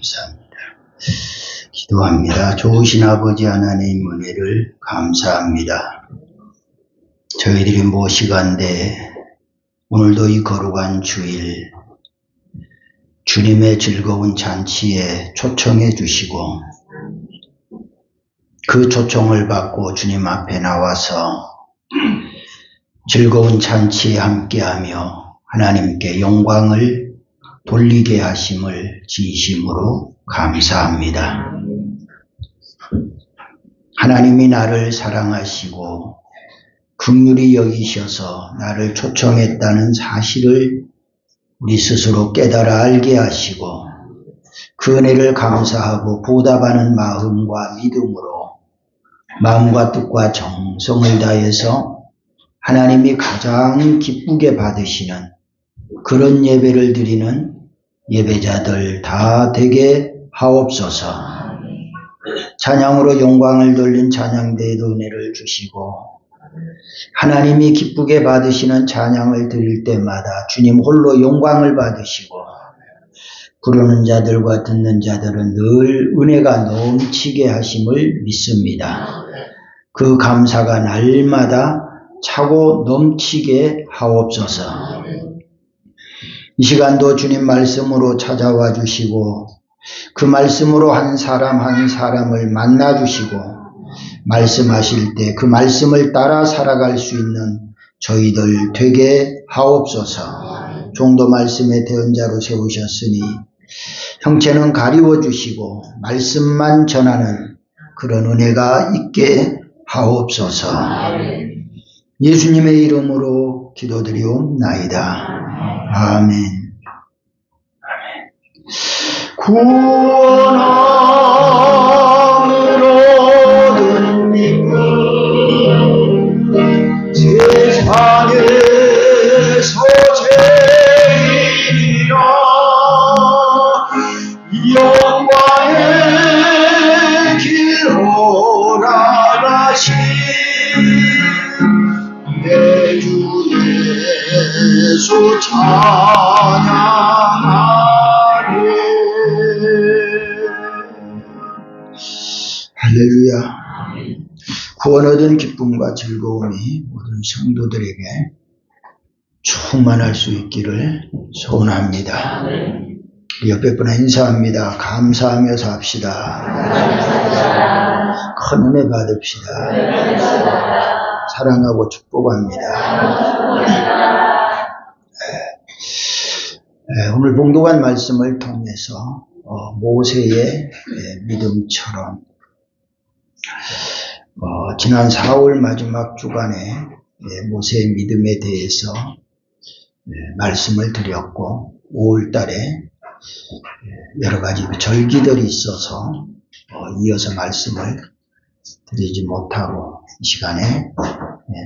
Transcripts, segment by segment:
감사합니다. 기도합니다. 좋으신 아버지 하나님 은혜를 감사합니다. 저희들이 무엇이간데 오늘도 이 거룩한 주일 주님의 즐거운 잔치에 초청해 주시고 그 초청을 받고 주님 앞에 나와서 즐거운 잔치에 함께하며 하나님께 영광을 돌리게 하심을 진심으로 감사합니다. 하나님이 나를 사랑하시고 긍휼히 여기셔서 나를 초청했다는 사실을 우리 스스로 깨달아 알게 하시고 그 은혜를 감사하고 보답하는 마음과 믿음으로 마음과 뜻과 정성을 다해서 하나님이 가장 기쁘게 받으시는 그런 예배를 드리는 예배자들 다 되게 하옵소서. 찬양으로 영광을 돌린 찬양대에도 은혜를 주시고 하나님이 기쁘게 받으시는 찬양을 드릴 때마다 주님 홀로 영광을 받으시고 부르는 자들과 듣는 자들은 늘 은혜가 넘치게 하심을 믿습니다. 그 감사가 날마다 차고 넘치게 하옵소서. 이 시간도 주님 말씀으로 찾아와 주시고 그 말씀으로 한 사람 한 사람을 만나 주시고 말씀하실 때 그 말씀을 따라 살아갈 수 있는 저희들 되게 하옵소서. 종도 말씀의 대언자로 세우셨으니 형체는 가리워 주시고 말씀만 전하는 그런 은혜가 있게 하옵소서. 예수님의 이름으로 기도드리옵나이다. 아멘. 구원함을 얻은 믿음 세상에서 제일이라 영광의 길로 나가신 내 주 예수 찬양하리. 할렐루야. 구원 얻은 기쁨과 즐거움이 모든 성도들에게 충만할 수 있기를 소원합니다. 옆에 분에 인사합니다. 감사하며 삽시다. 큰 은혜 받읍시다. 사랑하고 축복합니다. 오늘 봉독한 말씀을 통해서 모세의 믿음처럼 지난 4월 마지막 주간에 모세의 믿음에 대해서 말씀을 드렸고 5월 달에 여러 가지 절기들이 있어서 이어서 말씀을 드리지 못하고 이 시간에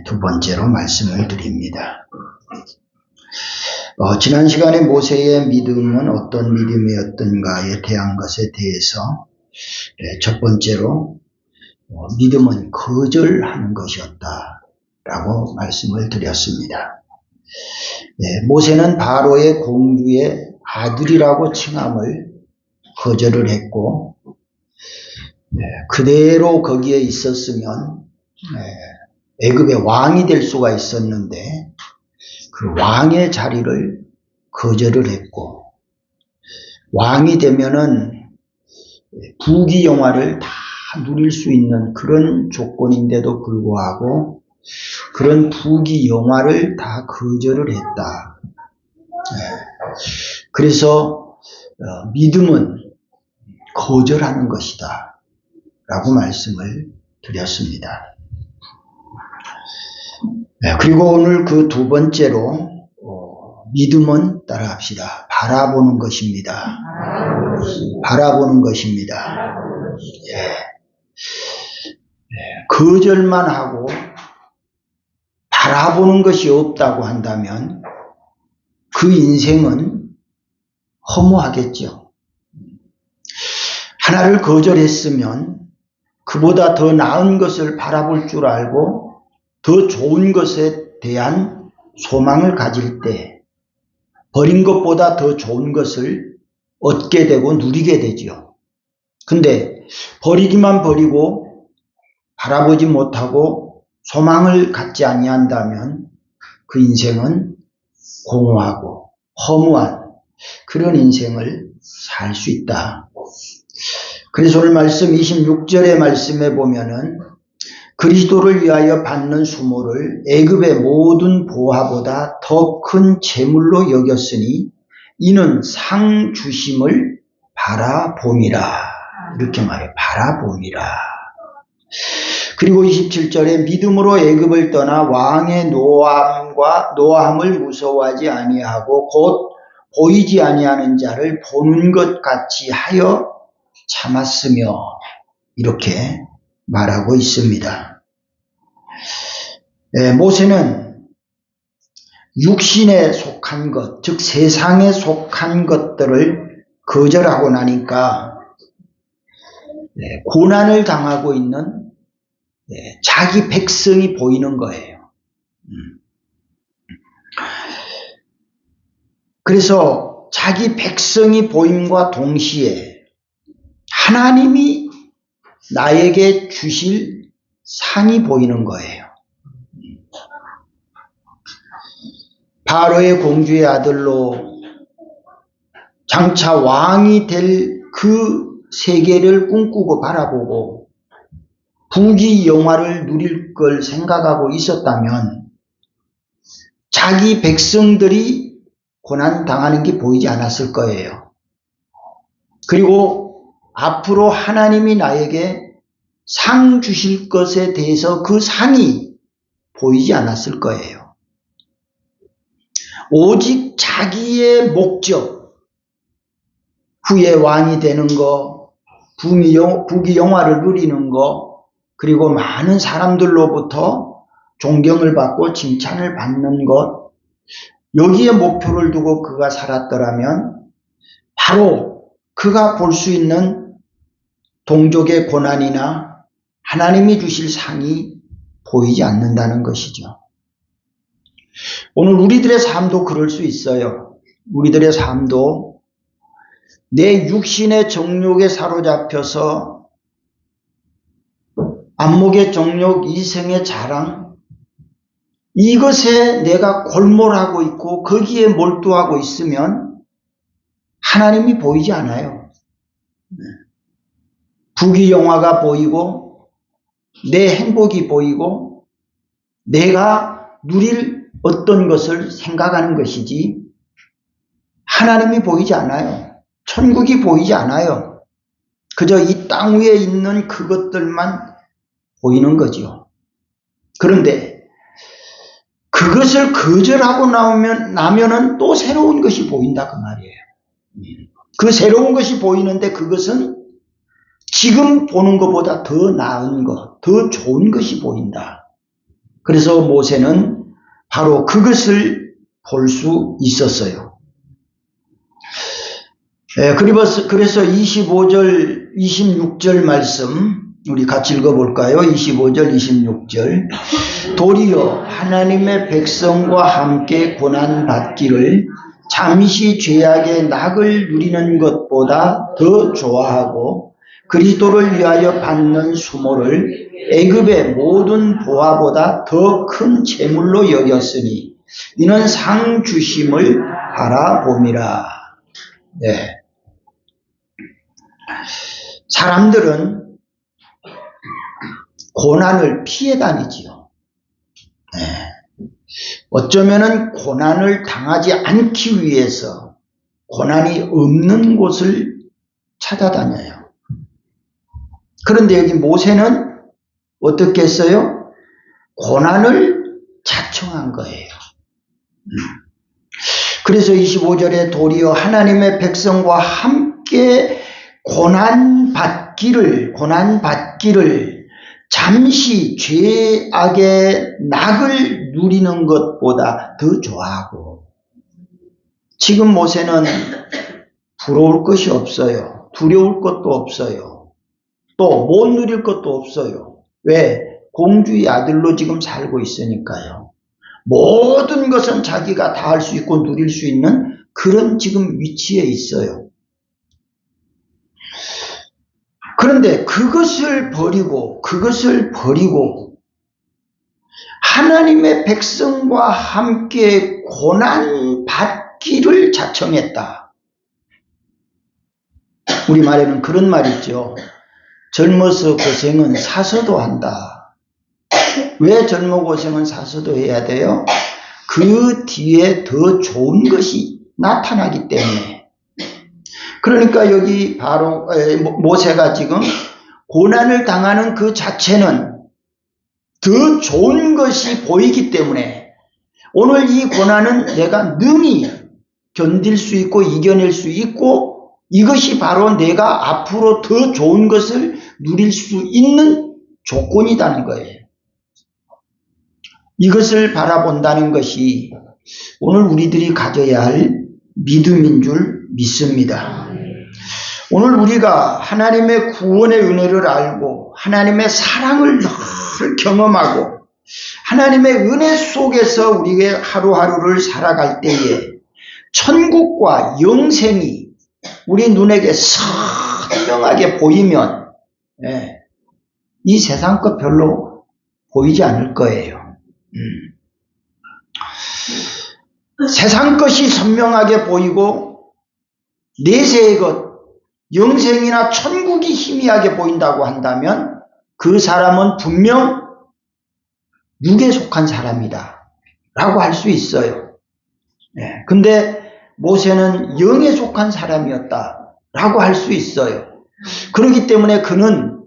두 번째로 말씀을 드립니다. 지난 시간에 모세의 믿음은 어떤 믿음이었던가에 대한 것에 대해서 첫 번째로 믿음은 거절하는 것이었다라고 말씀을 드렸습니다. 모세는 바로의 공주의 아들이라고 칭함을 거절을 했고 그대로 거기에 있었으면 애굽의 왕이 될 수가 있었는데 그 왕의 자리를 거절을 했고 왕이 되면은 부귀영화를 다 누릴 수 있는 그런 조건인데도 불구하고 그런 부귀영화를 다 거절을 했다. 그래서 믿음은 거절하는 것이다 라고 말씀을 드렸습니다. 그리고 오늘 그 두 번째로 믿음은 따라합시다. 바라보는 것입니다. 바라보는 것입니다. 거절만 하고 바라보는 것이 없다고 한다면 그 인생은 허무하겠죠. 하나를 거절했으면 그보다 더 나은 것을 바라볼 줄 알고 더 좋은 것에 대한 소망을 가질 때 버린 것보다 더 좋은 것을 얻게 되고 누리게 되죠. 근데 버리기만 버리고 바라보지 못하고 소망을 갖지 아니한다면 그 인생은 공허하고 허무한 그런 인생을 살 수 있다. 그래서 오늘 말씀 26절의 말씀에 보면은 그리스도를 위하여 받는 수모를 애굽의 모든 보화보다 더 큰 재물로 여겼으니 이는 상 주심을 바라봄이라. 이렇게 말해요. 바라봄이라. 그리고 27절에 믿음으로 애굽을 떠나 왕의 노함을 무서워하지 아니하고 곧 보이지 아니하는 자를 보는 것 같이 하여 참았으며 이렇게 말하고 있습니다. 모세는 육신에 속한 것, 즉 세상에 속한 것들을 거절하고 나니까 고난을 당하고 있는 자기 백성이 보이는 거예요. 그래서 자기 백성이 보임과 동시에 하나님이 나에게 주실 상이 보이는 거예요. 바로의 공주의 아들로 장차 왕이 될 그 세계를 꿈꾸고 바라보고 부귀 영화를 누릴 걸 생각하고 있었다면 자기 백성들이 고난당하는 게 보이지 않았을 거예요. 그리고 앞으로 하나님이 나에게 상 주실 것에 대해서 그 상이 보이지 않았을 거예요. 오직 자기의 목적, 후에 왕이 되는 거, 부귀 영화를 누리는 거, 그리고 많은 사람들로부터 존경을 받고 칭찬을 받는 것, 여기에 목표를 두고 그가 살았더라면 바로 그가 볼 수 있는 동족의 고난이나 하나님이 주실 상이 보이지 않는다는 것이죠. 오늘 우리들의 삶도 그럴 수 있어요. 우리들의 삶도 내 육신의 정욕에 사로잡혀서 안목의 정욕, 이성의 자랑, 이것에 내가 골몰하고 있고 거기에 몰두하고 있으면 하나님이 보이지 않아요. 부귀 영화가 보이고 내 행복이 보이고 내가 누릴 어떤 것을 생각하는 것이지 하나님이 보이지 않아요. 천국이 보이지 않아요. 그저 이 땅 위에 있는 그것들만 보이는 거죠. 그런데 그것을 거절하고 나면은 또 새로운 것이 보인다 그 말이에요. 그 새로운 것이 보이는데 그것은 지금 보는 것보다 더 나은 것, 더 좋은 것이 보인다. 그래서 모세는 바로 그것을 볼 수 있었어요. 그래서 25절, 26절 말씀 우리 같이 읽어볼까요? 25절, 26절. 도리어 하나님의 백성과 함께 고난받기를 잠시 죄악의 낙을 누리는 것보다 더 좋아하고 그리스도를 위하여 받는 수모를 애굽의 모든 보화보다 더 큰 재물로 여겼으니 이는 상 주심을 바라봄이라. 네. 사람들은 고난을 피해 다니지요. 네. 어쩌면은 고난을 당하지 않기 위해서 고난이 없는 곳을 찾아다녀요. 그런데 여기 모세는 어떻게 했어요? 고난을 자청한 거예요. 그래서 25절에 도리어 하나님의 백성과 함께 고난받기를 잠시 죄악의 낙을 누리는 것보다 더 좋아하고 지금 모세는 부러울 것이 없어요. 두려울 것도 없어요. 또 못 누릴 것도 없어요. 왜? 공주의 아들로 지금 살고 있으니까요. 모든 것은 자기가 다 할 수 있고 누릴 수 있는 그런 지금 위치에 있어요. 그런데 그것을 버리고 하나님의 백성과 함께 고난 받기를 자청했다. 우리말에는 그런 말 있죠. 젊어서 고생은 사서도 한다. 왜 젊어 고생은 사서도 해야 돼요? 그 뒤에 더 좋은 것이 나타나기 때문에. 그러니까 여기 바로 모세가 지금 고난을 당하는 그 자체는 더 좋은 것이 보이기 때문에 오늘 이 고난은 내가 능히 견딜 수 있고 이겨낼 수 있고 이것이 바로 내가 앞으로 더 좋은 것을 누릴 수 있는 조건이라는 거예요. 이것을 바라본다는 것이 오늘 우리들이 가져야 할 믿음인 줄 믿습니다. 오늘 우리가 하나님의 구원의 은혜를 알고 하나님의 사랑을 늘 경험하고 하나님의 은혜 속에서 우리의 하루하루를 살아갈 때에 천국과 영생이 우리 눈에게 선명하게 보이면 이 세상 것 별로 보이지 않을 거예요. 세상 것이 선명하게 보이고 내세의 것, 영생이나 천국이 희미하게 보인다고 한다면 그 사람은 분명 육에 속한 사람이다 라고 할 수 있어요. 근데 모세는 영에 속한 사람이었다 라고 할 수 있어요. 그렇기 때문에 그는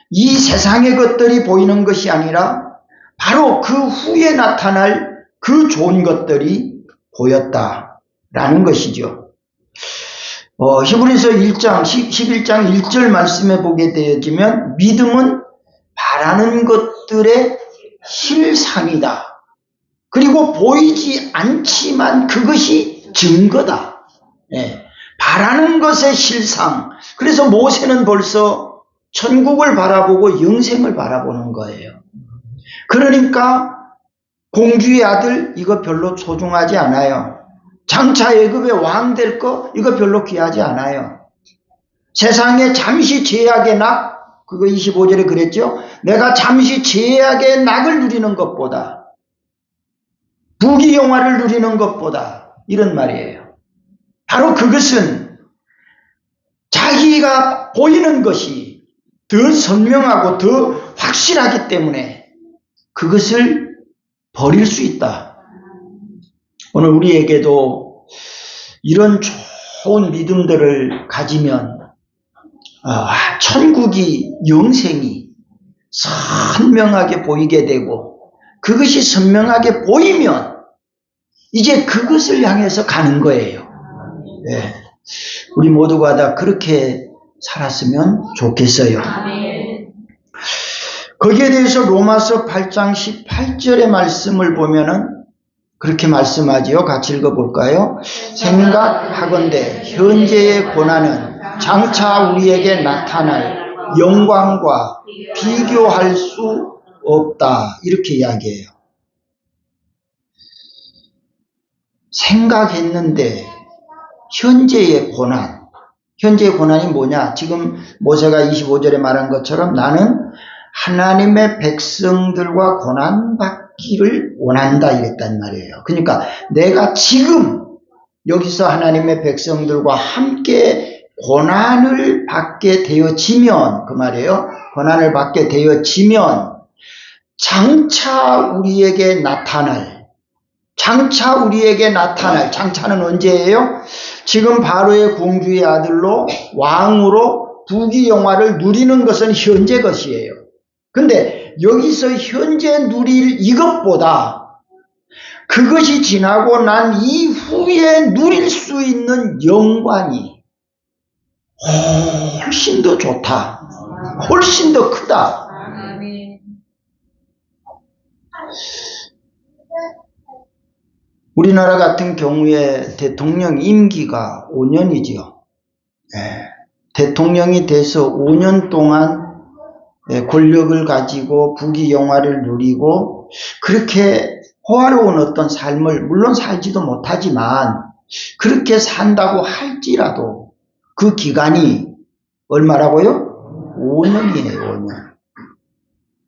이 세상의 것들이 보이는 것이 아니라 바로 그 후에 나타날 그 좋은 것들이 보였다라는 것이죠. 히브리서 1장 11장 1절 말씀에 보게 되어지면 믿음은 바라는 것들의 실상이다. 그리고 보이지 않지만 그것이 증거다. 바라는 것의 실상. 그래서 모세는 벌써 천국을 바라보고 영생을 바라보는 거예요. 그러니까 공주의 아들 이거 별로 소중하지 않아요. 장차 애굽의 왕 될 거 이거 별로 귀하지 않아요. 세상에 잠시 죄악의 낙, 그거 25절에 그랬죠. 내가 잠시 죄악의 낙을 누리는 것보다 부귀영화를 누리는 것보다 이런 말이에요. 바로 그것은 자기가 보이는 것이 더 선명하고 더 확실하기 때문에 그것을 버릴 수 있다. 오늘 우리에게도 이런 좋은 믿음들을 가지면 천국이 영생이 선명하게 보이게 되고 그것이 선명하게 보이면 이제 그것을 향해서 가는 거예요. 우리 모두가 다 그렇게 살았으면 좋겠어요. 거기에 대해서 로마서 8장 18절의 말씀을 보면은 그렇게 말씀하지요. 같이 읽어볼까요? 생각하건대 현재의 고난은 장차 우리에게 나타날 영광과 비교할 수 없다. 이렇게 이야기해요. 생각했는데 현재의 고난이 뭐냐? 지금 모세가 25절에 말한 것처럼 나는 하나님의 백성들과 고난받기를 원한다 이랬단 말이에요. 그러니까 내가 지금 여기서 하나님의 백성들과 함께 고난을 받게 되어지면 그 말이에요. 고난을 받게 되어지면 장차 우리에게 나타날 장차는 언제예요? 지금 바로의 공주의 아들로 왕으로 부귀영화를 누리는 것은 현재 것이에요. 근데 여기서 현재 누릴 이것보다 그것이 지나고 난 이후에 누릴 수 있는 영광이 훨씬 더 좋다. 훨씬 더 크다. 우리나라 같은 경우에 대통령 임기가 5년이지요. 대통령이 돼서 5년 동안 권력을 가지고 부귀영화를 누리고 그렇게 호화로운 어떤 삶을 물론 살지도 못하지만 그렇게 산다고 할지라도 그 기간이 얼마라고요? 5년이에요, 5년.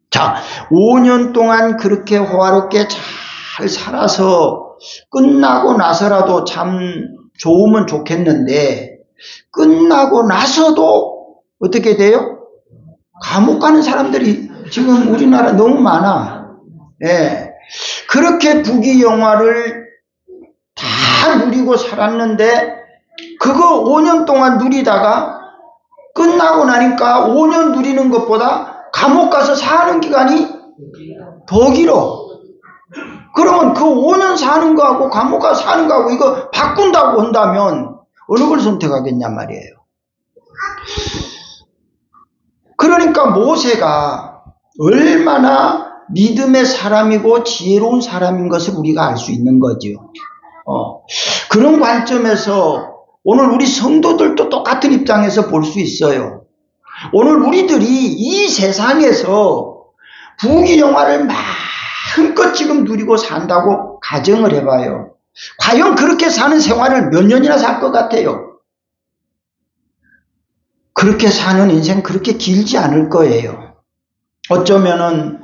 자, 5년 동안 그렇게 호화롭게 잘 살아서 끝나고 나서라도 참 좋으면 좋겠는데, 끝나고 나서도 어떻게 돼요? 감옥 가는 사람들이 지금 우리나라 너무 많아. 예. 그렇게 부귀영화를 다 누리고 살았는데, 그거 5년 동안 누리다가 끝나고 나니까 5년 누리는 것보다 감옥 가서 사는 기간이 더 길어. 그러면 그 5년 사는 거하고 감옥 가서 사는 거하고 이거 바꾼다고 한다면 어느 걸 선택하겠냐 말이에요. 그러니까 모세가 얼마나 믿음의 사람이고 지혜로운 사람인 것을 우리가 알 수 있는 거죠. 그런 관점에서 오늘 우리 성도들도 똑같은 입장에서 볼 수 있어요. 오늘 우리들이 이 세상에서 부귀영화를 마음껏 지금 누리고 산다고 가정을 해봐요. 과연 그렇게 사는 생활을 몇 년이나 살 것 같아요? 그렇게 사는 인생 그렇게 길지 않을 거예요. 어쩌면은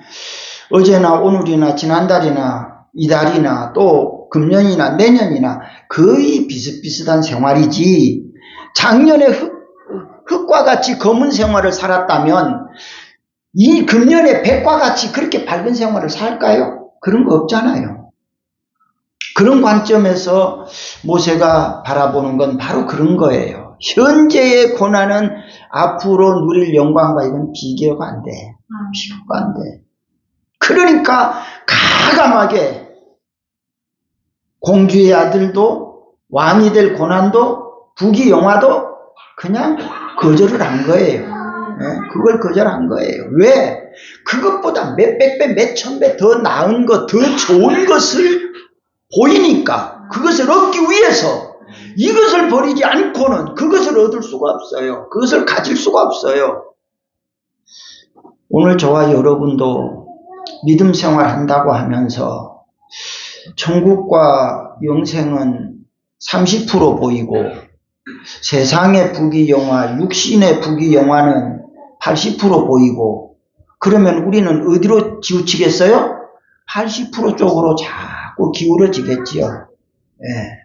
어제나 오늘이나 지난달이나 이달이나 또 금년이나 내년이나 거의 비슷비슷한 생활이지, 작년에 흙과 같이 검은 생활을 살았다면 이 금년에 백과 같이 그렇게 밝은 생활을 살까요? 그런 거 없잖아요. 그런 관점에서 모세가 바라보는 건 바로 그런 거예요. 현재의 고난은 앞으로 누릴 영광과 이건 비교가 안 돼. 비교가 안 돼. 그러니까 가감하게 공주의 아들도 왕이 될 고난도 부귀영화도 그냥 거절을 한 거예요. 그걸 거절한 거예요. 왜? 그것보다 몇백 배, 몇천 배 더 나은 것, 더 좋은 것을 보이니까, 그것을 얻기 위해서 이것을 버리지 않고는 그것을 얻을 수가 없어요. 그것을 가질 수가 없어요. 오늘 저와 여러분도 믿음 생활한다고 하면서 천국과 영생은 30% 보이고 세상의 부귀영화, 육신의 부귀영화는 80% 보이고, 그러면 우리는 어디로 치우치겠어요? 80% 쪽으로 자꾸 기울어지겠지요. 예.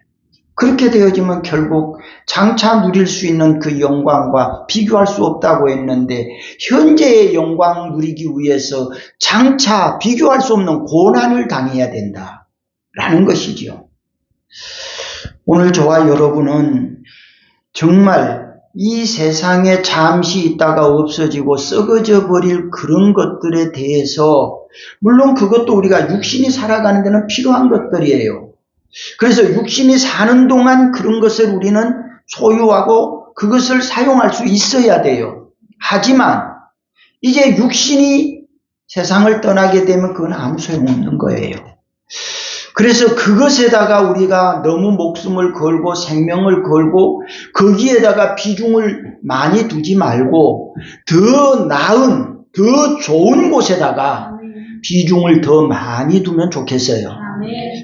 그렇게 되어지면 결국 장차 누릴 수 있는 그 영광과 비교할 수 없다고 했는데, 현재의 영광 누리기 위해서 장차 비교할 수 없는 고난을 당해야 된다라는 것이지요. 오늘 저와 여러분은 정말 이 세상에 잠시 있다가 없어지고 썩어져 버릴 그런 것들에 대해서, 물론 그것도 우리가 육신이 살아가는 데는 필요한 것들이에요. 그래서 육신이 사는 동안 그런 것을 우리는 소유하고 그것을 사용할 수 있어야 돼요. 하지만 이제 육신이 세상을 떠나게 되면 그건 아무 소용없는 거예요. 그래서 그것에다가 우리가 너무 목숨을 걸고 생명을 걸고 거기에다가 비중을 많이 두지 말고 더 나은, 더 좋은 곳에다가 비중을 더 많이 두면 좋겠어요.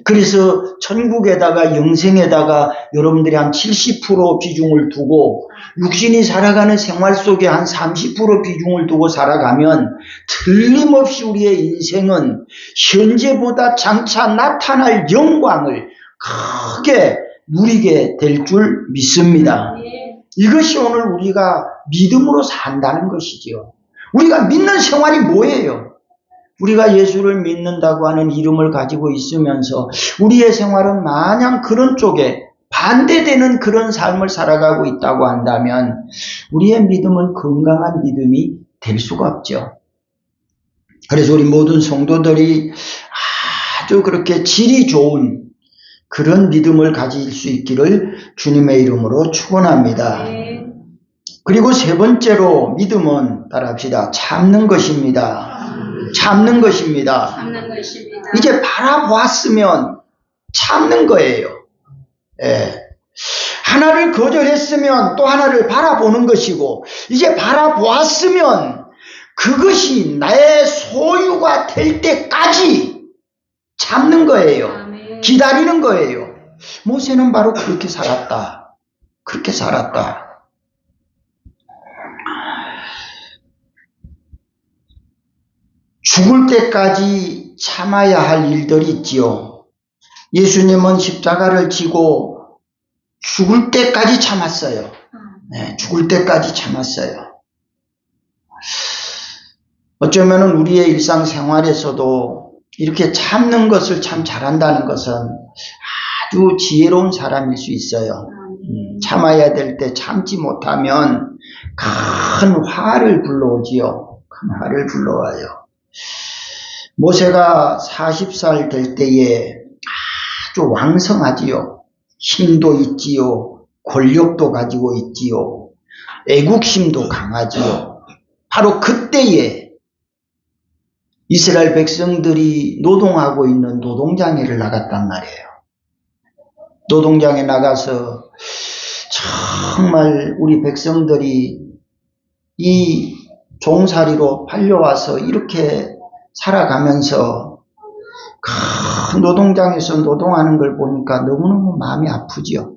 그래서 천국에다가 영생에다가 여러분들이 한 70% 비중을 두고 육신이 살아가는 생활 속에 한 30% 비중을 두고 살아가면 틀림없이 우리의 인생은 현재보다 장차 나타날 영광을 크게 누리게 될 줄 믿습니다. 이것이 오늘 우리가 믿음으로 산다는 것이지요. 우리가 믿는 생활이 뭐예요? 우리가 예수를 믿는다고 하는 이름을 가지고 있으면서 우리의 생활은 마냥 그런 쪽에 반대되는 그런 삶을 살아가고 있다고 한다면 우리의 믿음은 건강한 믿음이 될 수가 없죠. 그래서 우리 모든 성도들이 아주 그렇게 질이 좋은 그런 믿음을 가질 수 있기를 주님의 이름으로 축원합니다. 그리고 세 번째로 믿음은 따라합시다. 참는 것입니다. 참는 것입니다. 이제 바라보았으면 참는 거예요. 예. 하나를 거절했으면 또 하나를 바라보는 것이고, 이제 바라보았으면 그것이 나의 소유가 될 때까지 참는 거예요. 기다리는 거예요. 모세는 바로 그렇게 살았다. 그렇게 살았다. 죽을 때까지 참아야 할 일들이 있지요. 예수님은 십자가를 지고 죽을 때까지 참았어요. 네, 죽을 때까지 참았어요. 어쩌면 우리의 일상생활에서도 이렇게 참는 것을 참 잘한다는 것은 아주 지혜로운 사람일 수 있어요. 참아야 될 때 참지 못하면 큰 화를 불러오지요. 큰 화를 불러와요. 모세가 40살 될 때에 아주 왕성하지요. 힘도 있지요. 권력도 가지고 있지요. 애국심도 강하지요. 바로 그때에 이스라엘 백성들이 노동하고 있는 노동장에를 나갔단 말이에요. 노동장에 나가서 정말 우리 백성들이 이 종살이로 팔려와서 이렇게 살아가면서 큰 노동장에서 노동하는 걸 보니까 너무너무 마음이 아프지요.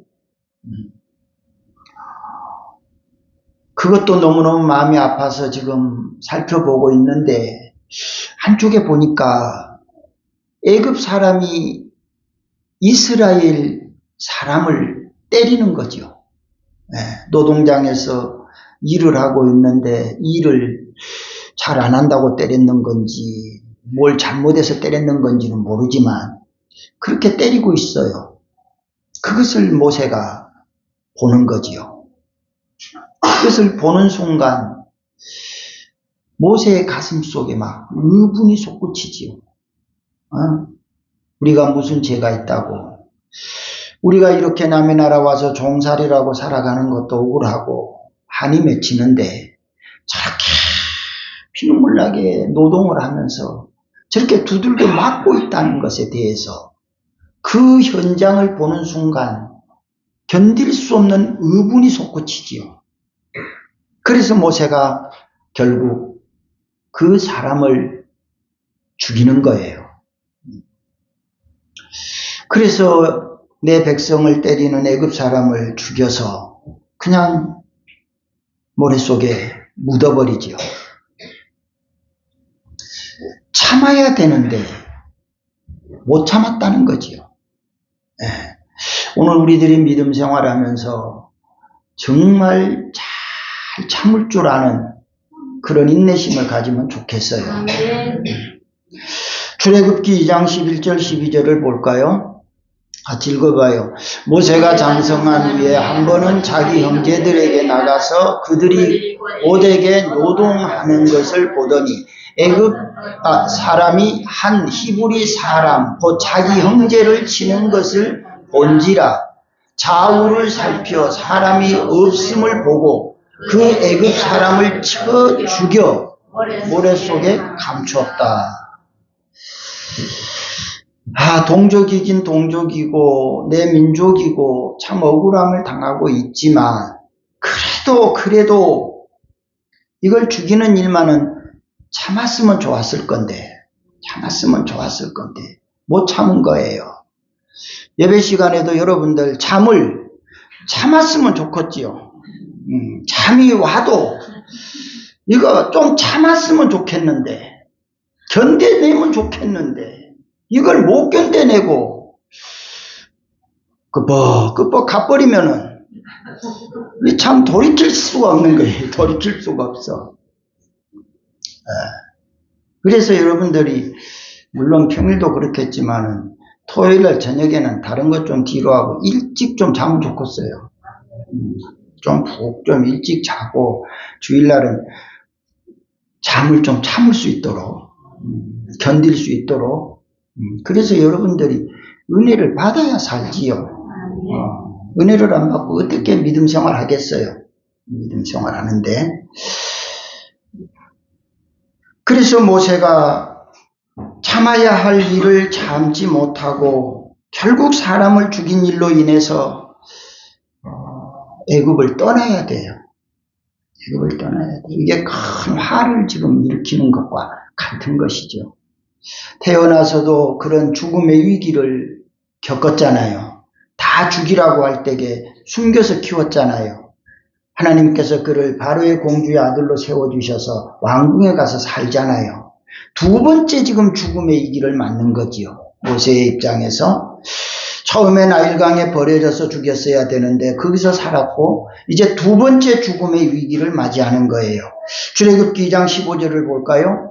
그것도 너무너무 마음이 아파서 지금 살펴보고 있는데 한쪽에 보니까 애굽 사람이 이스라엘 사람을 때리는 거죠. 노동장에서 일을 하고 있는데 일을 잘 안 한다고 때렸는 건지 뭘 잘못해서 때렸는 건지는 모르지만 그렇게 때리고 있어요. 그것을 모세가 보는 거지요. 그것을 보는 순간 모세의 가슴 속에 막 의분이 솟구치지요. 우리가 무슨 죄가 있다고, 우리가 이렇게 남의 나라 와서 종살이라고 살아가는 것도 억울하고 한이 맺히는데 저렇게 피눈물 나게 노동을 하면서 저렇게 두들겨 맞고 있다는 것에 대해서 그 현장을 보는 순간 견딜 수 없는 의분이 솟구치지요. 그래서 모세가 결국 그 사람을 죽이는 거예요. 그래서 내 백성을 때리는 애굽 사람을 죽여서 그냥 모래 속에 묻어버리지요. 참아야 되는데 못 참았다는 거지요. 오늘 우리들이 믿음 생활하면서 정말 잘 참을 줄 아는 그런 인내심을 가지면 좋겠어요. 출애굽기 2장 11절 12절을 볼까요? 같이 읽어봐요. 모세가 장성한 후에 한 번은 자기 형제들에게 나가서 그들이 고되게 노동하는 것을 보더니 애굽 사람이 한 히브리 사람 곧 자기 형제를 치는 것을 본지라. 좌우를 살펴 사람이 없음을 보고 그 애굽 사람을 쳐 죽여 모래 속에 감추었다. 동족이긴 동족이고 내 민족이고 참 억울함을 당하고 있지만 그래도 이걸 죽이는 일만은 참았으면 좋았을 건데 못 참은 거예요. 예배 시간에도 여러분들 참았으면 좋겠지요. 잠이 와도 이거 좀 참았으면 좋겠는데, 견뎌내면 좋겠는데 이걸 못 견뎌내고 끄뻑끄뻑 가버리면은 참 돌이킬 수가 없는 거예요. 돌이킬 수가 없어. 그래서 여러분들이 물론 평일도 그렇겠지만은 토요일날 저녁에는 다른 것 좀 뒤로 하고 일찍 좀 자면 좋겠어요. 좀 일찍 자고 주일날은 잠을 좀 참을 수 있도록 견딜 수 있도록 그래서 여러분들이 은혜를 받아야 살지요. 은혜를 안 받고 어떻게 믿음 생활 하겠어요. 믿음 생활 하는데 그래서 모세가 참아야 할 일을 참지 못하고 결국 사람을 죽인 일로 인해서 애굽을 떠나야 돼요. 애굽을 떠나야 돼요. 이게 큰 화를 지금 일으키는 것과 같은 것이죠. 태어나서도 그런 죽음의 위기를 겪었잖아요. 다 죽이라고 할 때에 숨겨서 키웠잖아요. 하나님께서 그를 바로의 공주의 아들로 세워주셔서 왕궁에 가서 살잖아요. 두 번째 지금 죽음의 위기를 맞는 거지요. 모세의 입장에서 처음에 나일강에 버려져서 죽였어야 되는데 거기서 살았고 이제 두 번째 죽음의 위기를 맞이하는 거예요. 출애굽기 2장 15절을 볼까요?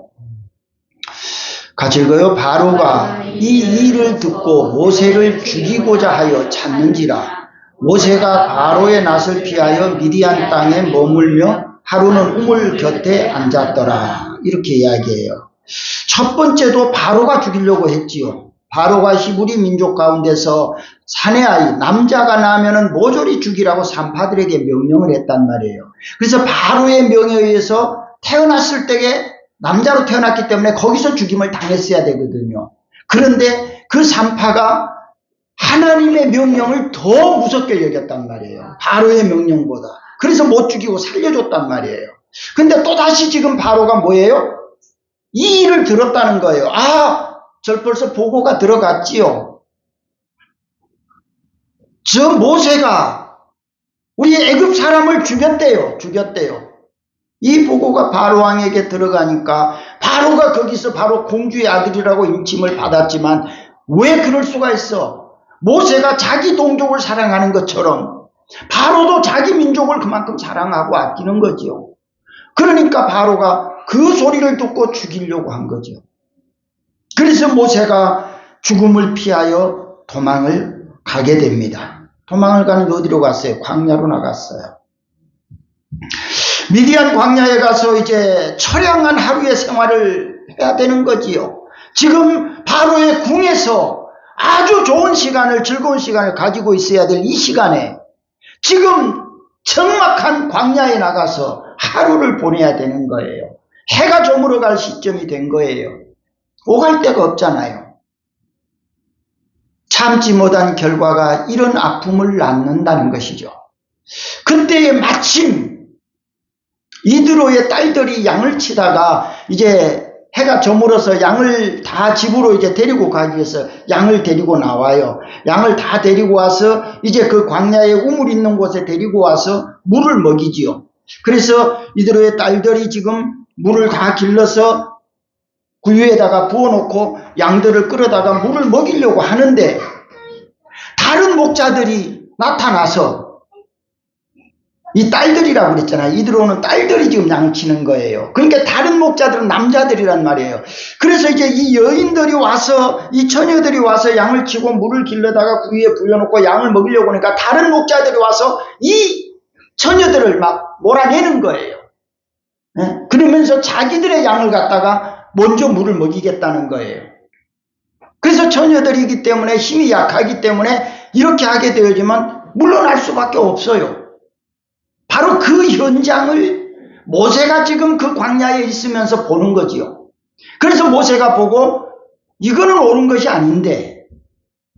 같이 읽어요. 바로가 이 일을 듣고 모세를 죽이고자 하여 찾는지라. 모세가 바로의 낯을 피하여 미디안 땅에 머물며 하루는 우물 곁에 앉았더라. 이렇게 이야기해요. 첫 번째도 바로가 죽이려고 했지요. 바로가 히브리 민족 가운데서 사내 아이 남자가 나면은 모조리 죽이라고 산파들에게 명령을 했단 말이에요. 그래서 바로의 명에 의해서 태어났을 때에 남자로 태어났기 때문에 거기서 죽임을 당했어야 되거든요. 그런데 그 산파가 하나님의 명령을 더 무섭게 여겼단 말이에요. 바로의 명령보다. 그래서 못 죽이고 살려줬단 말이에요. 근데 또다시 지금 바로가 뭐예요? 이 일을 들었다는 거예요. 저 벌써 보고가 들어갔지요. 저 모세가 우리 애굽 사람을 죽였대요. 이 보고가 바로 왕에게 들어가니까 바로가 거기서 바로 공주의 아들이라고 임침을 받았지만 왜 그럴 수가 있어? 모세가 자기 동족을 사랑하는 것처럼 바로도 자기 민족을 그만큼 사랑하고 아끼는 거지요. 그러니까 바로가 그 소리를 듣고 죽이려고 한 거죠. 그래서 모세가 죽음을 피하여 도망을 가게 됩니다. 도망을 가는데 어디로 갔어요? 광야로 나갔어요. 미디안 광야에 가서 이제 처량한 하루의 생활을 해야 되는 거지요. 지금 바로의 궁에서 아주 좋은 시간을, 즐거운 시간을 가지고 있어야 될 이 시간에 지금 적막한 광야에 나가서 하루를 보내야 되는 거예요. 해가 저물어 갈 시점이 된 거예요. 오갈 데가 없잖아요. 참지 못한 결과가 이런 아픔을 낳는다는 것이죠. 그때에 마침 이드로의 딸들이 양을 치다가 이제 해가 저물어서 양을 다 집으로 이제 데리고 가기 위해서 양을 데리고 나와요. 양을 다 데리고 와서 이제 그 광야에 우물 있는 곳에 데리고 와서 물을 먹이지요. 그래서 이드로의 딸들이 지금 물을 다 길러서 구유에다가 부어놓고 양들을 끌어다가 물을 먹이려고 하는데 다른 목자들이 나타나서 이 딸들이라고 그랬잖아요. 이들오는 딸들이 지금 양치는 거예요. 그러니까 다른 목자들은 남자들이란 말이에요. 그래서 이제 이 여인들이 와서 이 처녀들이 와서 양을 치고 물을 길러다가 구유에 부여놓고 양을 먹이려고 하니까 다른 목자들이 와서 이 처녀들을 막 몰아내는 거예요. 네? 그러면서 자기들의 양을 갖다가 먼저 물을 먹이겠다는 거예요. 그래서 처녀들이기 때문에 힘이 약하기 때문에 이렇게 하게 되어지만 물러날 수밖에 없어요. 바로 그 현장을 모세가 지금 그 광야에 있으면서 보는 거지요. 그래서 모세가 보고 이거는 옳은 것이 아닌데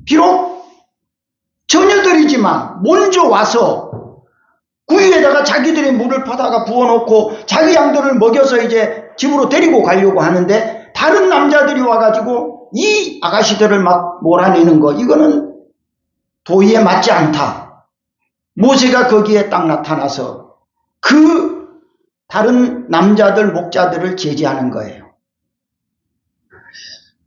비록 처녀들이지만 먼저 와서 구유에다가 자기들의 물을 퍼다가 부어놓고 자기 양들을 먹여서 이제 집으로 데리고 가려고 하는데 다른 남자들이 와가지고 이 아가씨들을 막 몰아내는 거, 이거는 도의에 맞지 않다. 모세가 거기에 딱 나타나서 그 다른 남자들 목자들을 제지하는 거예요.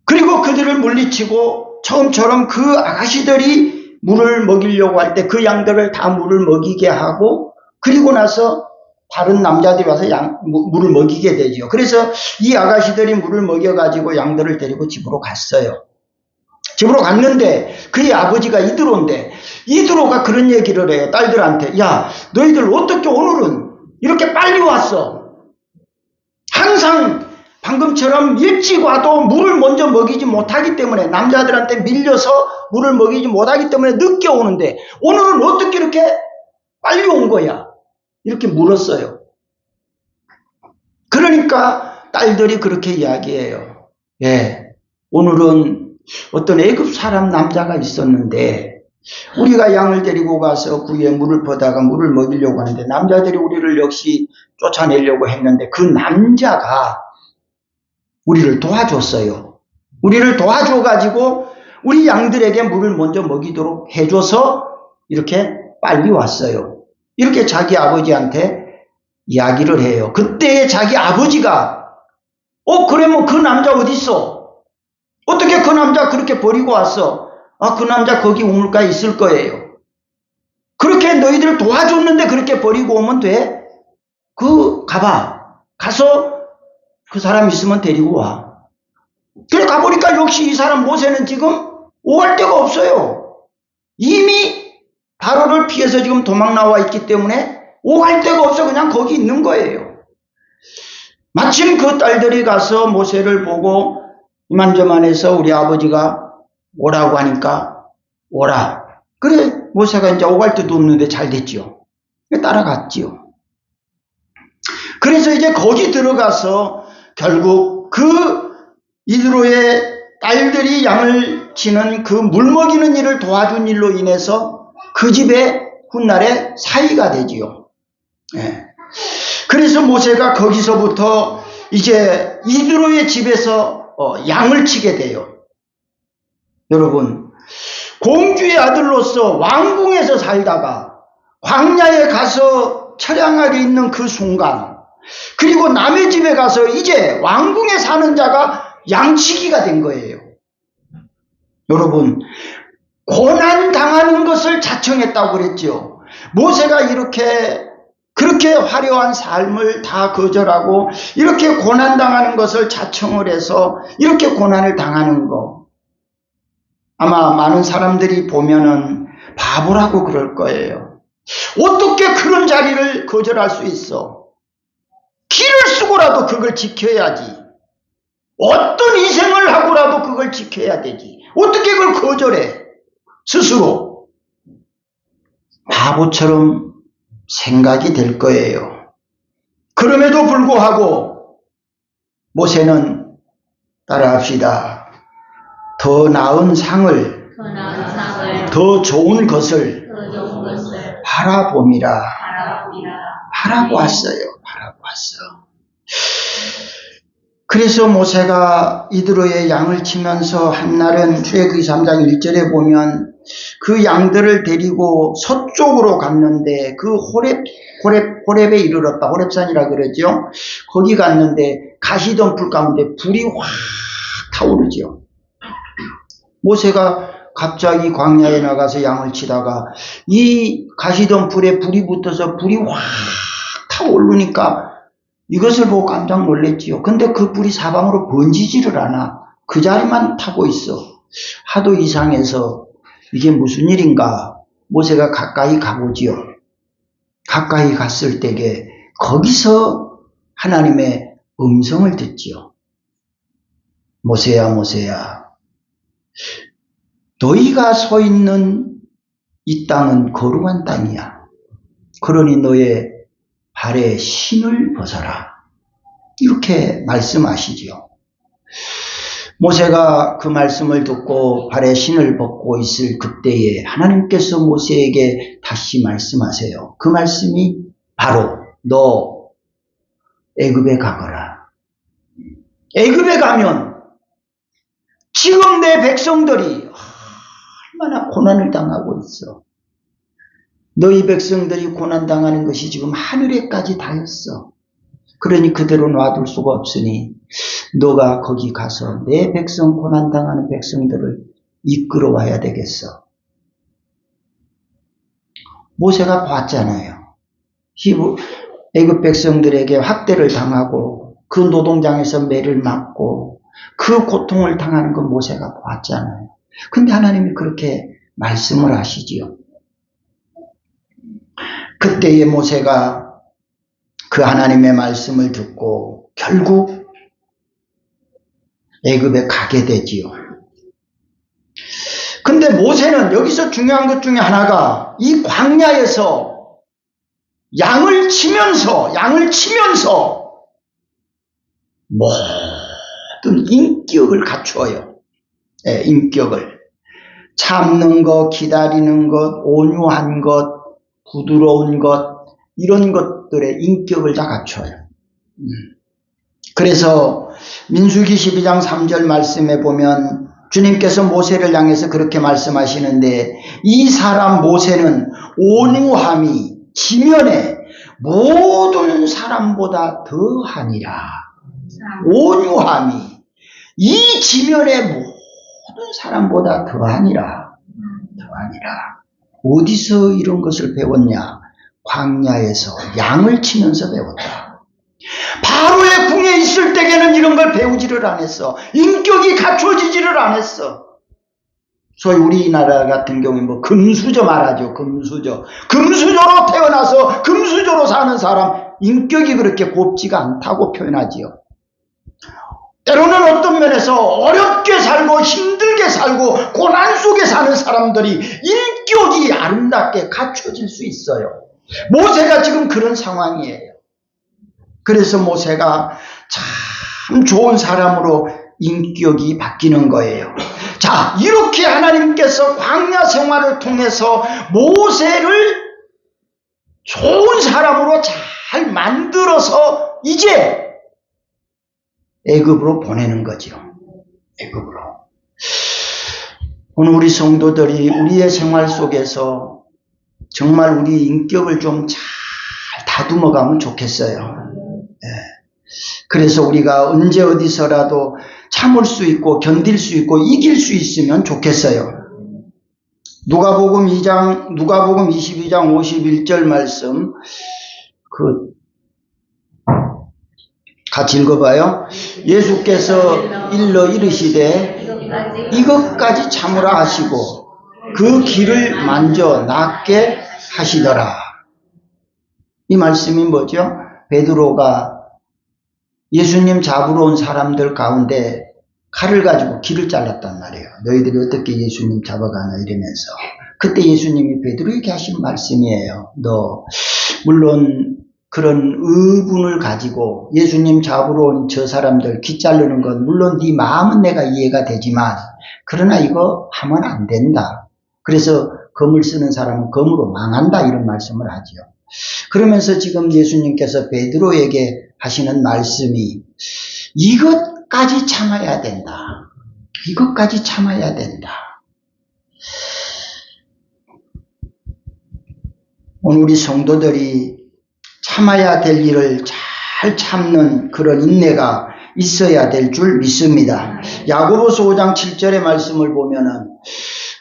그리고 그들을 물리치고 처음처럼 그 아가씨들이 물을 먹이려고 할 때 그 양들을 다 물을 먹이게 하고 그리고 나서 다른 남자들이 와서 물을 먹이게 되죠. 그래서 이 아가씨들이 물을 먹여가지고 양들을 데리고 집으로 갔어요. 집으로 갔는데 그의 아버지가 이드로인데 이드로가 그런 얘기를 해요. 딸들한테. 야, 너희들 어떻게 오늘은 이렇게 빨리 왔어? 항상 방금처럼 일찍 와도 물을 먼저 먹이지 못하기 때문에 남자들한테 밀려서 물을 먹이지 못하기 때문에 늦게 오는데 오늘은 어떻게 이렇게 빨리 온 거야? 이렇게 물었어요. 그러니까 딸들이 그렇게 이야기해요. 예, 오늘은 어떤 애굽 사람 남자가 있었는데 우리가 양을 데리고 가서 구유에 물을 퍼다가 물을 먹이려고 하는데 남자들이 우리를 역시 쫓아내려고 했는데 그 남자가 우리를 도와줬어요. 우리를 도와줘가지고 우리 양들에게 물을 먼저 먹이도록 해줘서 이렇게 빨리 왔어요. 이렇게 자기 아버지한테 이야기를 해요. 그때 자기 아버지가 그러면 그 남자 어디 있어? 어떻게 그 남자 그렇게 버리고 왔어? 그 남자 거기 우물가에 있을 거예요. 그렇게 너희들 도와줬는데 그렇게 버리고 오면 돼? 가봐. 가서 그 사람 있으면 데리고 와. 그래 가보니까 역시 이 사람 모세는 지금 오갈 데가 없어요. 이미 바로를 피해서 지금 도망 나와 있기 때문에 오갈 데가 없어 그냥 거기 있는 거예요. 마침 그 딸들이 가서 모세를 보고 이만저만해서 우리 아버지가 오라고 하니까 오라. 그래 모세가 이제 오갈 데도 없는데 잘 됐죠. 따라갔지요. 그래서 이제 거기 들어가서 결국 그 이드로의 딸들이 양을 치는 그 물 먹이는 일을 도와준 일로 인해서 그 집에 훗날에 사위가 되지요. 예. 그래서 모세가 거기서부터 이제 이드로의 집에서 양을 치게 돼요. 여러분, 공주의 아들로서 왕궁에서 살다가 광야에 가서 처량하게 있는 그 순간, 그리고 남의 집에 가서 이제 왕궁에 사는 자가 양치기가 된 거예요. 여러분, 고난 당하는 것을 자청했다고 그랬죠. 모세가 그렇게 화려한 삶을 다 거절하고 이렇게 고난 당하는 것을 자청을 해서 이렇게 고난을 당하는 거, 아마 많은 사람들이 보면은 바보라고 그럴 거예요. 어떻게 그런 자리를 거절할 수 있어? 길을 쓰고라도 그걸 지켜야지. 어떤 희생을 하고라도 그걸 지켜야 되지. 어떻게 그걸 거절해? 스스로. 바보처럼 생각이 될 거예요. 그럼에도 불구하고 모세는 따라합시다. 더 나은 상을, 더 좋은 것을 바라봄이라. 바라고 왔어요. 그래서 모세가 이드로의 양을 치면서 한날은 출애굽기 3장 1절에 보면 그 양들을 데리고 서쪽으로 갔는데 그 호렙에 이르렀다. 호렙산이라 그러죠. 거기 갔는데 가시덤불 가운데 불이 확 타오르죠. 모세가 갑자기 광야에 나가서 양을 치다가 이 가시덤불에 불이 붙어서 불이 확 타오르니까 이것을 보고 깜짝 놀랐지요. 근데 그 불이 사방으로 번지지를 않아. 그 자리만 타고 있어. 하도 이상해서 이게 무슨 일인가. 모세가 가까이 가보지요. 가까이 갔을 때에 거기서 하나님의 음성을 듣지요. 모세야, 모세야. 너희가 서 있는 이 땅은 거룩한 땅이야. 그러니 너의 발에 신을 벗어라. 이렇게 말씀하시지요. 모세가 그 말씀을 듣고 발에 신을 벗고 있을 그때에 하나님께서 모세에게 다시 말씀하세요. 그 말씀이 바로 너 애굽에 가거라. 애굽에 가면 지금 내 백성들이 얼마나 고난을 당하고 있어. 너희 백성들이 고난당하는 것이 지금 하늘에까지 닿았어. 그러니 그대로 놔둘 수가 없으니 너가 거기 가서 내 백성, 고난당하는 백성들을 이끌어 와야 되겠어. 모세가 봤잖아요. 애굽 백성들에게 학대를 당하고 그 노동장에서 매를 맞고 그 고통을 당하는 건 모세가 봤잖아요. 근데 하나님이 그렇게 말씀을 하시지요. 그때의 모세가 그 하나님의 말씀을 듣고 결국 애굽에 가게 되지요. 근데 모세는 여기서 중요한 것 중에 하나가 이 광야에서 양을 치면서 모든 인격을 갖추어요. 네, 인격을. 참는 것, 기다리는 것, 온유한 것, 부드러운 것, 이런 것들의 인격을 다 갖춰요. 그래서 민수기 12장 3절 말씀에 보면 주님께서 모세를 향해서 그렇게 말씀하시는데 이 사람 모세는 온유함이 지면에 모든 사람보다 더하니라. 온유함이 이 지면의 모든 사람보다 더하니라. 어디서 이런 것을 배웠냐? 광야에서 양을 치면서 배웠다. 바로의 궁에 있을 때에는 이런 걸 배우지를 않았어. 인격이 갖춰지지를 않았어. 소위 우리나라 같은 경우에 뭐 금수저 말하죠. 금수저로 태어나서 금수저로 사는 사람 인격이 그렇게 곱지가 않다고 표현하지요. 때로는 어떤 면에서 어렵게 살고 힘들게 살고 고난 속에 사는 사람들이 인격이 아름답게 갖춰질 수 있어요. 모세가 지금 그런 상황이에요. 그래서 모세가 참 좋은 사람으로 인격이 바뀌는 거예요. 자, 이렇게 하나님께서 광야 생활을 통해서 모세를 좋은 사람으로 잘 만들어서 이제 애굽으로 보내는 거죠. 애굽으로. 오늘 우리 성도들이 우리의 생활 속에서 정말 우리 인격을 좀 잘 다듬어 가면 좋겠어요. 네. 그래서 우리가 언제 어디서라도 참을 수 있고 견딜 수 있고 이길 수 있으면 좋겠어요. 누가복음 22장 51절 말씀 같이 읽어봐요. 예수께서 일러 이르시되 이것까지 참으라 하시고 그 길을 만져 낫게 하시더라. 이 말씀이 뭐죠? 베드로가 예수님 잡으러 온 사람들 가운데 칼을 가지고 길을 잘랐단 말이에요. 너희들이 어떻게 예수님 잡아가냐 이러면서. 그때 예수님이 베드로에게 하신 말씀이에요. 너 물론 그런 의분을 가지고 예수님 잡으러 온 저 사람들 귀 자르는 건 물론 네 마음은 내가 이해가 되지만 그러나 이거 하면 안 된다. 그래서 검을 쓰는 사람은 검으로 망한다 이런 말씀을 하지요. 그러면서 지금 예수님께서 베드로에게 하시는 말씀이 이것까지 참아야 된다. 이것까지 참아야 된다. 오늘 우리 성도들이 참아야 될 일을 잘 참는 그런 인내가 있어야 될 줄 믿습니다. 야고보서 5장 7절의 말씀을 보면은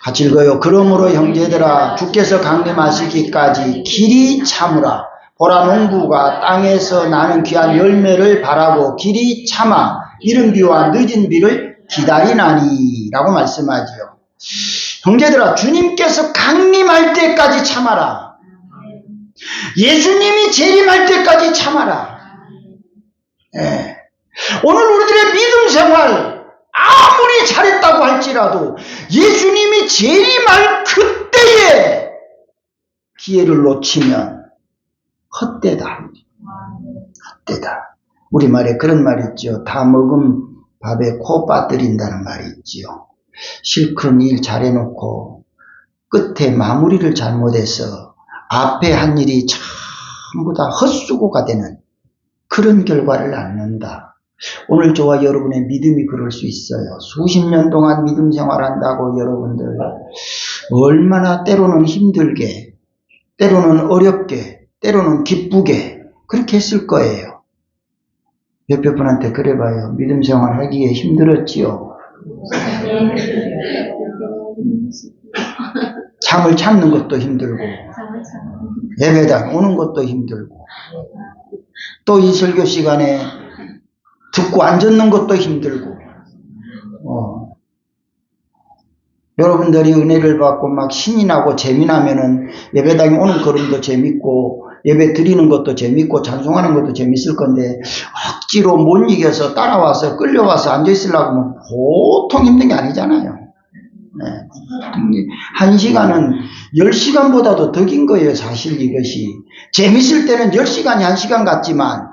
같이 읽어요. 그러므로 형제들아 주께서 강림하시기까지 길이 참으라. 보라 농부가 땅에서 나는 귀한 열매를 바라고 길이 참아 이른 비와 늦은 비를 기다리나니 라고 말씀하지요. 형제들아 주님께서 강림할 때까지 참아라. 예수님이 재림할 때까지 참아라. 네. 오늘 우리들의 믿음 생활 아무리 잘했다고 할지라도 예수님이 재림할 그때에 기회를 놓치면 헛되다. 헛되다. 우리말에 그런 말이 있죠. 다 먹은 밥에 코 빠뜨린다는 말이 있지요. 실컷 일 잘해놓고 끝에 마무리를 잘못해서 앞에 한 일이 전부 다 헛수고가 되는 그런 결과를 낳는다. 오늘 저와 여러분의 믿음이 그럴 수 있어요. 수십 년 동안 믿음 생활한다고 여러분들 얼마나 때로는 힘들게, 때로는 어렵게, 때로는 기쁘게 그렇게 했을 거예요. 옆에 분한테 그래봐요. 믿음 생활하기에 힘들었지요. 잠을 찾는 것도 힘들고 예배당 오는 것도 힘들고 또 이 설교 시간에 듣고 앉는 것도 힘들고 여러분들이 은혜를 받고 막 신이 나고 재미나면은 예배당에 오는 걸음도 재밌고 예배 드리는 것도 재밌고 찬송하는 것도 재밌을 건데 억지로 못 이겨서 따라와서 끌려와서 앉아있으려고 하면 보통 힘든 게 아니잖아요. 네. 1시간은 10시간보다도 더 긴 거예요. 사실 이것이 재밌을 때는 10시간이 1시간 같지만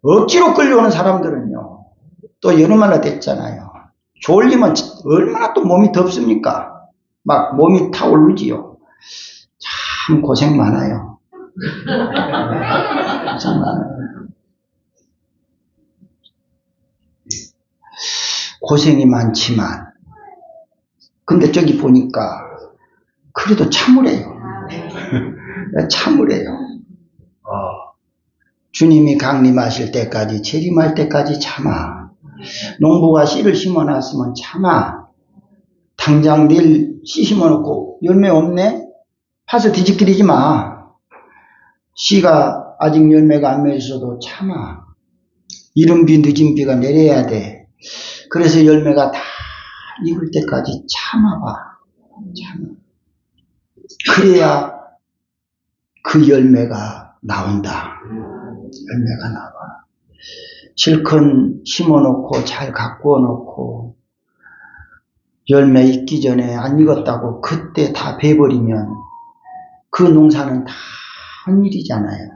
억지로 끌려오는 사람들은요 또 여름마다 됐잖아요. 졸리면 얼마나 또 몸이 덥습니까? 막 몸이 타오르지요. 참 고생 많아요. 고생 많아요. 고생이 많지만 근데 저기 보니까 그래도 참으래요. 참으래요. 주님이 강림하실 때까지, 재림할 때까지 참아. 농부가 씨를 심어놨으면 참아. 당장 내일 씨 심어놓고 열매 없네? 파서 뒤집기리지 마. 씨가 아직 열매가 안 맺어도 참아. 이른 비 늦은 비가 내려야 돼. 그래서 열매가 다 익을 때까지 참아봐. 참아. 그래야 그 열매가 나온다. 열매가 나와. 실컷 심어놓고 잘 가꾸어 놓고 열매 익기 전에 안 익었다고 그때 다 베버리면 그 농사는 다 한 일이잖아요.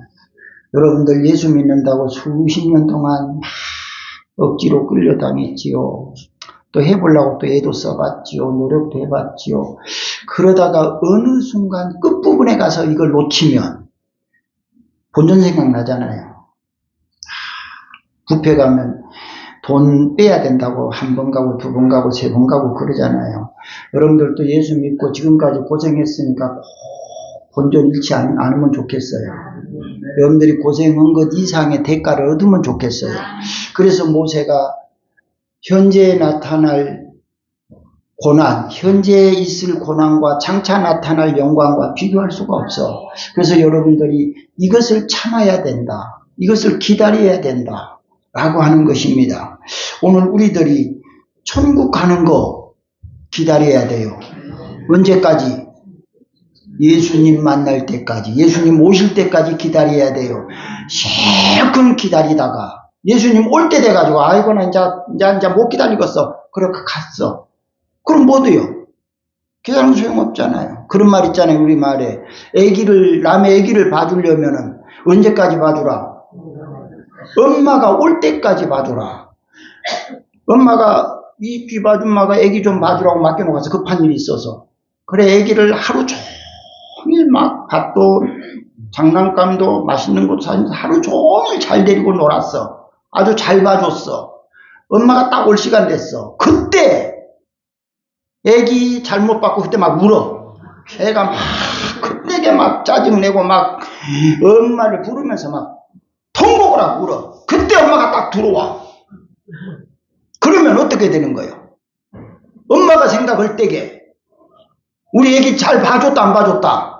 여러분들 예수 믿는다고 수십 년 동안 막 억지로 끌려다녔지요. 또 해보려고 또 애도 써봤지요. 노력도 해봤지요. 그러다가 어느 순간 끝부분에 가서 이걸 놓치면 본전 생각나잖아요. 뷔페 가면 돈 빼야 된다고 한 번 가고 두 번 가고 세 번 가고 그러잖아요. 여러분들도 예수 믿고 지금까지 고생했으니까 꼭 본전 잃지 않으면 좋겠어요. 여러분들이 고생한 것 이상의 대가를 얻으면 좋겠어요. 그래서 모세가 현재에 나타날 고난, 현재에 있을 고난과 장차 나타날 영광과 비교할 수가 없어. 그래서 여러분들이 이것을 참아야 된다. 이것을 기다려야 된다. 라고 하는 것입니다. 오늘 우리들이 천국 가는 거 기다려야 돼요. 언제까지? 예수님 만날 때까지, 예수님 오실 때까지 기다려야 돼요. 실컷 기다리다가 예수님 올 때 돼가지고 아이고 나 이제 못 기다리겠어. 그렇게 갔어. 그럼 뭐 돼요? 기다리면 소용없잖아요. 그런 말 있잖아요. 우리 말에 남의 아기를 봐주려면은 언제까지 봐주라? 엄마가 올 때까지 봐주라. 엄마가 이 귀 봐준 엄마가 아기 좀 봐주라고 맡겨놓고 가서 급한 일이 있어서 그래 아기를 하루 종일 막 밥도 장난감도 맛있는 것도 사면서 하루 종일 잘 데리고 놀았어. 아주 잘 봐줬어. 엄마가 딱 올 시간 됐어. 그때 아기 잘못 받고 그때 막 울어. 애가 막 그때게 막 짜증내고 막 엄마를 부르면서 막 통곡을 하고 울어. 그때 엄마가 딱 들어와. 그러면 어떻게 되는 거예요? 엄마가 생각할 때게 우리 애기 잘 봐줬다 안 봐줬다?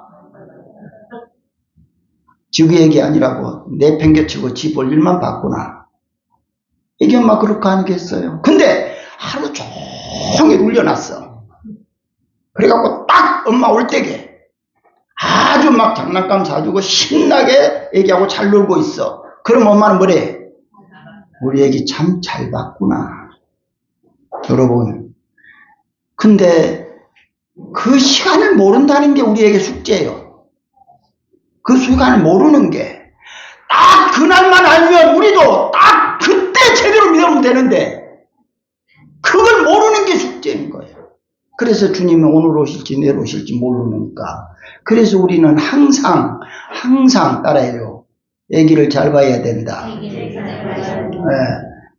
지구 애기 아니라고 내팽개치고 지 볼 일만 봤구나. 애기 엄마 그렇게 하겠어요. 근데 하루 종일 울려놨어. 그래갖고 딱 엄마 올 때게 아주 막 장난감 사주고 신나게 애기하고 잘 놀고 있어. 그럼 엄마는 뭐래? 우리 애기 참 잘 봤구나. 여러분. 근데 그 시간을 모른다는 게 우리에게 숙제예요. 그 시간을 모르는 게 딱 그날만 알면 우리도 딱 그때 제대로 믿으면 되는데 그걸 모르는 게 숙제인 거예요. 그래서 주님이 오늘 오실지 내일 오실지 모르니까. 그래서 우리는 항상 따라해요. 아기를 잘 봐야 된다.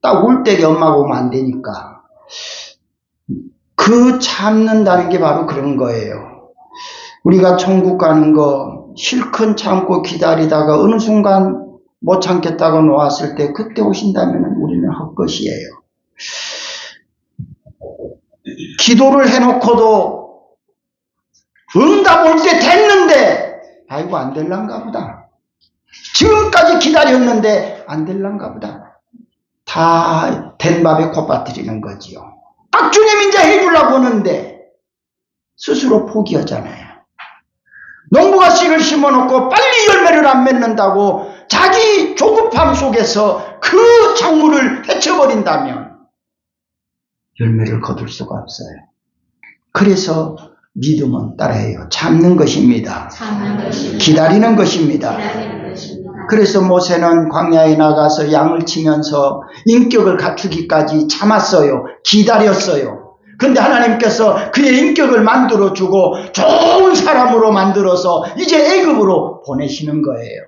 딱 올 때게 엄마가 오면 안 되니까. 그 참는다는 게 바로 그런 거예요. 우리가 천국 가는 거 실컷 참고 기다리다가 어느 순간 못 참겠다고 놓았을 때 그때 오신다면 우리는 헛것이에요. 기도를 해놓고도 응답 올 때 됐는데 아이고 안 될란가 보다. 지금까지 기다렸는데 안 될란가 보다. 다 된 밥에 코 빠뜨리는 거지요. 딱 주님 이제 해주려고 하는데 스스로 포기하잖아요. 농부가 씨를 심어놓고 빨리 열매를 안 맺는다고 자기 조급함 속에서 그 작물을 해쳐버린다면 열매를 거둘 수가 없어요. 그래서 믿음은 따라해요. 참는 것입니다. 기다리는 것입니다. 그래서 모세는 광야에 나가서 양을 치면서 인격을 갖추기까지 참았어요. 기다렸어요. 근데 하나님께서 그의 인격을 만들어주고 좋은 사람으로 만들어서 이제 애굽으로 보내시는 거예요.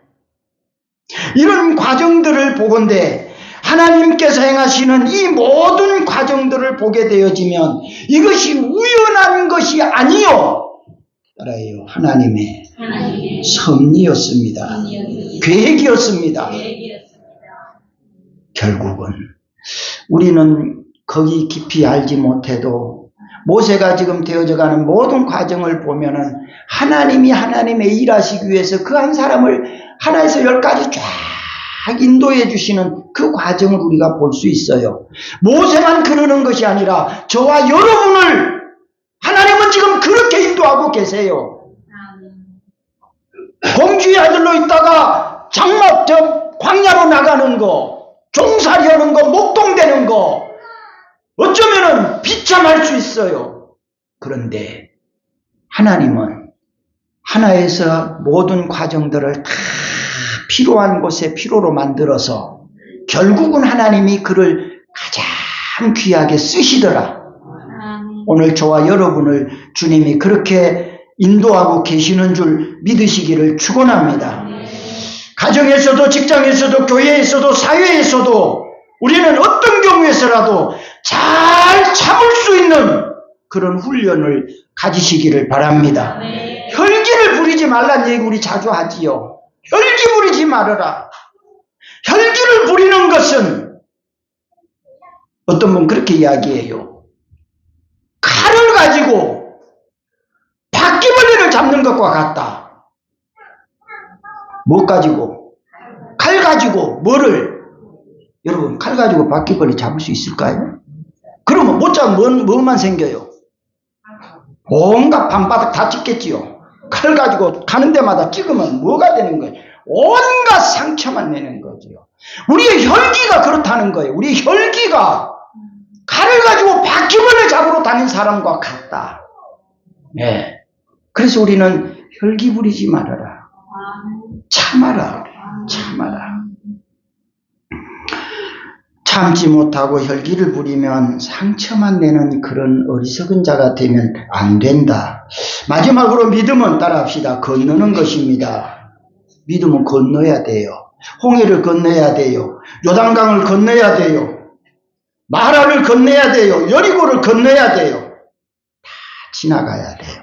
이런 과정들을 보건대 하나님께서 행하시는 이 모든 과정들을 보게 되어지면 이것이 우연한 것이 아니요 따라해요. 하나님의 섭리였습니다. 계획이었습니다. 결국은 우리는 거기 깊이 알지 못해도 모세가 지금 되어져가는 모든 과정을 보면은 하나님이 하나님의 일하시기 위해서 그 한 사람을 하나에서 10가지 쫙 인도해 주시는 그 과정을 우리가 볼 수 있어요. 모세만 그러는 것이 아니라 저와 여러분을 하나님은 지금 그렇게 인도하고 계세요. 공주의 아들로 있다가 광야로 나가는 거, 종살이 하는 거, 목동되는 거, 어쩌면은 비참할 수 있어요. 그런데 하나님은 하나에서 모든 과정들을 다 필요한 곳에 필요로 만들어서 결국은 하나님이 그를 가장 귀하게 쓰시더라. 오늘 저와 여러분을 주님이 그렇게 인도하고 계시는 줄 믿으시기를 축원합니다. 가정에서도 직장에서도 교회에서도 사회에서도 우리는 어떤 경우에서라도 잘 참을 수 있는 그런 훈련을 가지시기를 바랍니다. 혈기를 부리지 말란 얘기 우리 자주 하지요. 혈기 부리지 말아라. 혈기를 부리는 것은 어떤 분 그렇게 이야기해요. 칼을 가지고 바퀴벌레를 잡는 것과 같다. 뭐 가지고? 칼 가지고 뭐를? 여러분 칼 가지고 바퀴벌레 잡을 수 있을까요? 그러면 못 잡으면 뭐만 생겨요? 온갖 밤바닥 다 찍겠지요. 칼 가지고 가는 데마다 찍으면 뭐가 되는 거예요? 온갖 상처만 내는 거죠. 우리의 혈기가 그렇다는 거예요. 우리의 혈기가 칼을 가지고 바퀴벌레 잡으러 다닌 사람과 같다. 네. 그래서 우리는 혈기 부리지 말아라. 참아라. 참아라. 참지 못하고 혈기를 부리면 상처만 내는 그런 어리석은 자가 되면 안 된다. 마지막으로 믿음은 따라합시다. 건너는 것입니다. 믿음은 건너야 돼요. 홍해를 건너야 돼요. 요단강을 건너야 돼요. 마라를 건너야 돼요. 여리고를 건너야 돼요. 다 지나가야 돼요.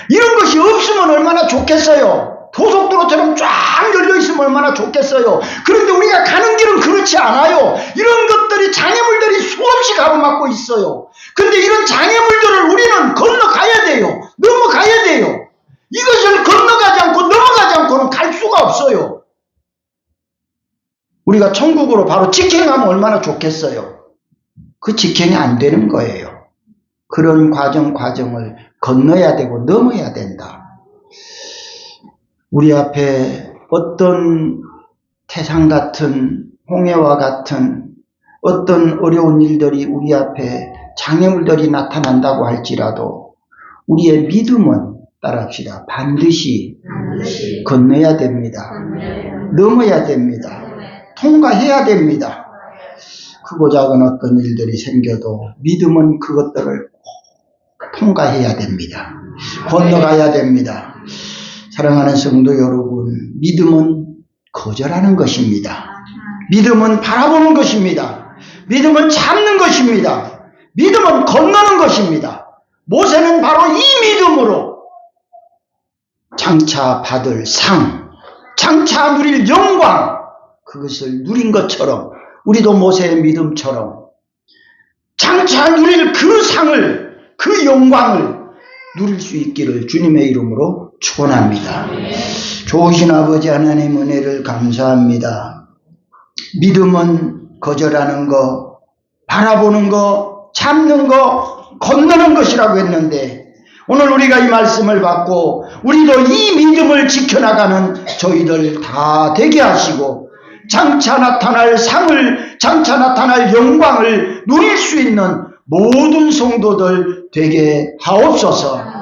이런 것이 없으면 얼마나 좋겠어요. 고속도로처럼 쫙 열려있으면 얼마나 좋겠어요. 그런데 우리가 가는 길은 그렇지 않아요. 이런 것들이 장애물들이 수없이 가로막고 있어요. 그런데 이런 장애물들을 우리는 건너가야 돼요. 넘어가야 돼요. 이것을 건너가지 않고 넘어가지 않고는 갈 수가 없어요. 우리가 천국으로 바로 직행하면 얼마나 좋겠어요. 그 직행이 안 되는 거예요. 그런 과정을 건너야 되고 넘어야 된다. 우리 앞에 어떤 태산 같은 홍해와 같은 어떤 어려운 일들이 우리 앞에 장애물들이 나타난다고 할지라도 우리의 믿음은 따라합시다. 반드시 건너야 됩니다. 넘어야 됩니다. 통과해야 됩니다. 크고 작은 어떤 일들이 생겨도 믿음은 그것들을 통과해야 됩니다. 건너가야 됩니다. 사랑하는 성도 여러분, 믿음은 거절하는 것입니다. 믿음은 바라보는 것입니다. 믿음은 참는 것입니다. 믿음은 건너는 것입니다. 모세는 바로 이 믿음으로 장차 받을 상, 장차 누릴 영광, 그것을 누린 것처럼 우리도 모세의 믿음처럼 장차 누릴 그 상을, 그 영광을 누릴 수 있기를 주님의 이름으로 축원합니다. 좋으신 아버지 하나님 은혜를 감사합니다. 믿음은 거절하는 거, 바라보는 거, 참는 거, 건너는 것이라고 했는데 오늘 우리가 이 말씀을 받고 우리도 이 믿음을 지켜나가는 저희들 다 되게 하시고 장차 나타날 상을, 장차 나타날 영광을 누릴 수 있는 모든 성도들 되게 하옵소서.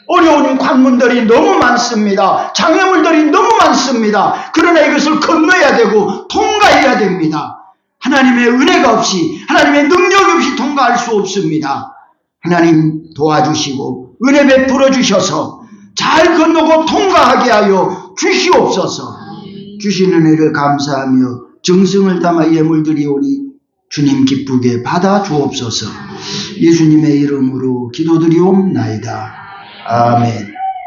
어려운 관문들이 너무 많습니다. 장애물들이 너무 많습니다. 그러나 이것을 건너야 되고 통과해야 됩니다. 하나님의 은혜가 없이, 하나님의 능력이 없이 통과할 수 없습니다. 하나님 도와주시고 은혜 베풀어 주셔서 잘 건너고 통과하게 하여 주시옵소서. 주신 은혜를 감사하며 정성을 담아 예물드리오니 주님 기쁘게 받아 주옵소서. 예수님의 이름으로 기도드리옵나이다. 아멘.